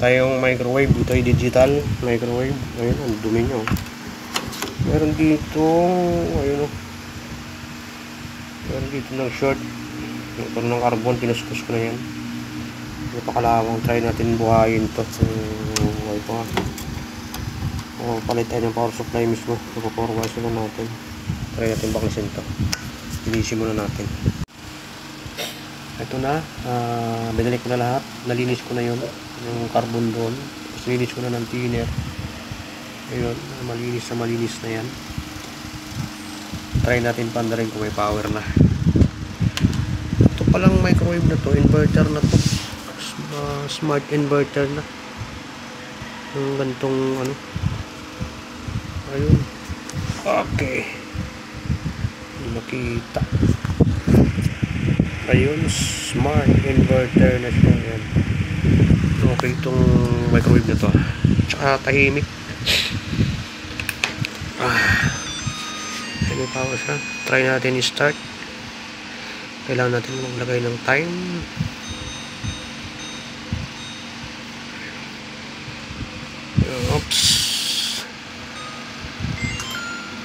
tayong microwave. Ito ay digital microwave. Ayun, ang dumi nyo. Meron dito, ayun o. Meron dito ng short. Ito ng carbon, pinuskus ko na yan. Napakalawang. Try natin buhayin to. Buhay pa nga. Palit tayo ng power supply mismo. Power wise na natin. Try natin baklasin to. Linisin muna natin. Ito na. Binalik ko na lahat. Nalinis ko na yun. Yung carbon doon. Tapos nilinis ko na ng thinner. Ayun. Malinis na yan. Try natin pandarin kung may power na. Ito palang microwave na to. Inverter na to. Smart inverter na. Yung gantong ano. Ayun. Okay. Makita. Ayun. Smart inverter na siya. Ayan. Okay itong microwave na to. Tsaka tahimik. May power siya. Try natin i-start. Kailangan natin maglagay ng time. Oops.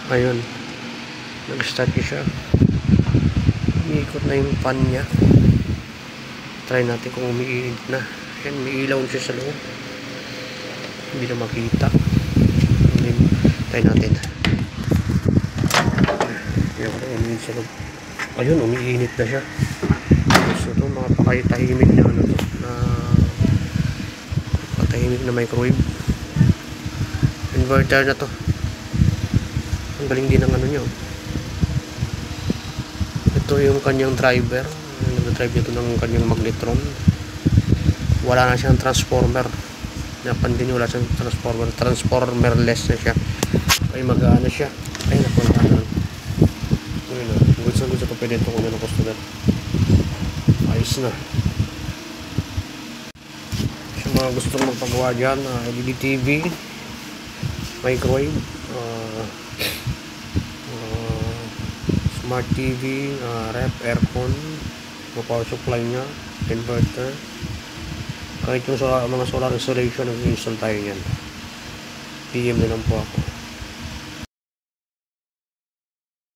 Ayun. Nag-start siya. Umiikot na yung fan niya. Try natin kung umiinit na. Ayan, may ilaw siya sa loob. Hindi na makita. Try natin. Ayun, umiinit na siya. So ito, mga pakitahimik na ano to, na patahimik na microwave. Inverter na to. Ang galing din ng ano nyo. Ito yung kanyang driver. Nag-drive nito ng kanyang magnetron. Wala na siyang transformer. Napansin nyo, wala siyang transformer. Transformerless na siya. Ay mag-ano siya. Ay napunta na. Gusto ko pwede ito kung ano customer. Ayos na. Sa mga gustong magpagawa dyan, LED TV, microwave, smart TV, ref, aircon, power supply nya, inverter, kahit yung mga solar installation, nag-install tayo yan. PM na lang po ako.